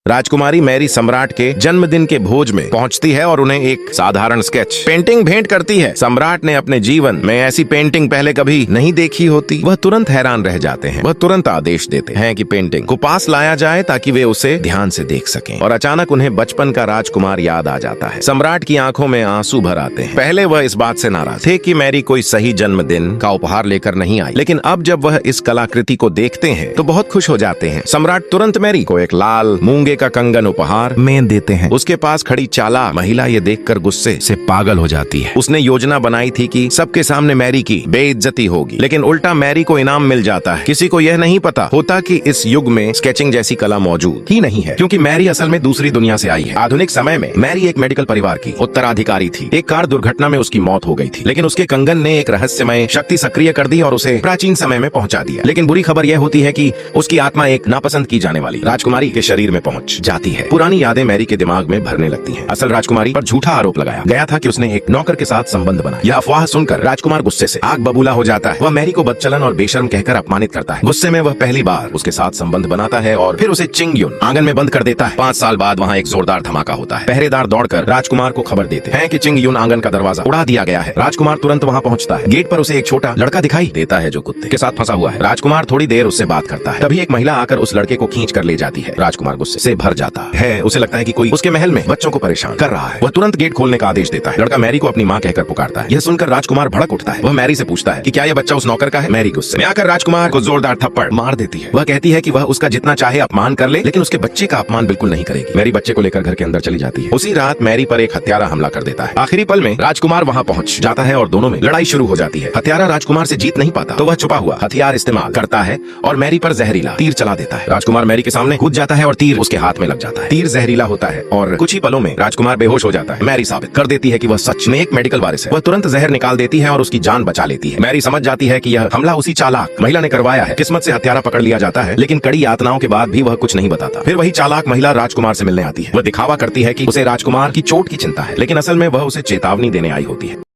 राजकुमारी Mary सम्राट के जन्मदिन के भोज में पहुंचती है और उन्हें एक साधारण स्केच पेंटिंग भेंट करती है। सम्राट ने अपने जीवन में ऐसी पेंटिंग पहले कभी नहीं देखी होती। वह तुरंत हैरान रह जाते हैं। वह तुरंत आदेश देते हैं कि पेंटिंग को पास लाया जाए ताकि वे उसे ध्यान से देख सकें। और अचानक उन्हें बचपन का राजकुमार याद आ जाता है। सम्राट की आंखों में आंसू भर आते हैं। पहले वह इस बात से नाराज थे कि मैरी कोई सही जन्मदिन का उपहार लेकर नहीं आई, लेकिन अब जब वह इस कलाकृति को देखते हैं तो बहुत खुश हो जाते हैं। सम्राट तुरंत मैरी को एक लाल मूंगे का कंगन उपहार में देते हैं। उसके पास खड़ी चालाक महिला ये देखकर गुस्से से पागल हो जाती है। उसने योजना बनाई थी कि सबके सामने मैरी की बेइज्जती होगी, लेकिन उल्टा मैरी को इनाम मिल जाता है। किसी को यह नहीं पता होता कि इस युग में स्केचिंग जैसी कला मौजूद ही नहीं है, क्योंकि मैरी असल में दूसरी दुनिया से आई है। आधुनिक समय में मैरी एक मेडिकल परिवार की उत्तराधिकारी थी। एक कार दुर्घटना में उसकी मौत हो गई थी, लेकिन उसके कंगन ने एक रहस्यमय शक्ति सक्रिय कर दी और उसे प्राचीन समय में पहुंचा दिया। लेकिन बुरी खबर यह होती है कि उसकी आत्मा एक नापसंद की जाने वाली राजकुमारी के शरीर में पहुंच जाती है। पुरानी यादें मैरी के दिमाग में भरने लगती हैं। असल राजकुमारी पर झूठा आरोप लगाया गया था कि उसने एक नौकर के साथ संबंध बनाया। यह अफवाह सुनकर राजकुमार गुस्से से आग बबूला हो जाता है। वह मैरी को बदचलन और बेशर्म कहकर अपमानित करता है। गुस्से में वह पहली बार उसके साथ संबंध बनाता है और फिर उसे चिंग युन आंगन में बंद कर देता है। 5 साल बाद वहाँ एक जोरदार धमाका होता है। पहरेदार दौड़कर राजकुमार को खबर देते हैं कि चिंग युन आंगन का दरवाजा उड़ा दिया गया है। राजकुमार तुरंत वहाँ पहुँचता है। गेट पर उसे एक छोटा लड़का दिखाई देता है जो कुत्ते के साथ फंसा हुआ है। राजकुमार थोड़ी देर उससे बात करता है। तभी एक महिला आकर उस लड़के को खींच कर ले जाती है। राजकुमार गुस्से से भर जाता है। उसे लगता है कि कोई उसके महल में बच्चों को परेशान कर रहा है। वह तुरंत गेट खोलने का आदेश देता है। लड़का मैरी को अपनी माँ कहकर पुकारता है। यह सुनकर राजकुमार भड़क उठता है। वह मैरी से पूछता है कि क्या यह बच्चा उस नौकर का है। मैरी गुस्से में आकर राजकुमार को जोरदार थप्पड़ मार देती है। वह कहती है कि वह उसका जितना चाहे अपमान कर ले, लेकिन उसके बच्चे का अपमान बिल्कुल नहीं करेगी। मैरी बच्चे को लेकर घर के अंदर चली जाती है। उसी रात मैरी पर एक हत्यारा हमला कर देता है। आखिरी पल में राजकुमार वहाँ पहुँच जाता है और दोनों में लड़ाई शुरू हो जाती है। हत्यारा राजकुमार से जीत नहीं पाता तो वह छुपा हुआ हथियार इस्तेमाल करता है और मैरी पर जहरीला तीर चला देता है। राजकुमार मैरी के सामने कूद जाता है और तीर उसके हाथ में लग जाता है। तीर जहरीला होता है और कुछ ही पलों में राजकुमार बेहोश हो जाता है। मैरी साबित कर देती है कि वह सच में एक मेडिकल वारिस है। वह तुरंत जहर निकाल देती है और उसकी जान बचा लेती है। मैरी समझ जाती है कि यह हमला उसी चालाक महिला ने करवाया है। किस्मत से हत्यारा पकड़ लिया जाता है, लेकिन कड़ी यातनाओं के बाद भी वह कुछ नहीं बताता। फिर वही चालाक महिला राजकुमार से मिलने आती है। वह दिखावा करती है कि उसे राजकुमार की चोट की चिंता है, लेकिन असल में वह उसे चेतावनी देने आई होती है।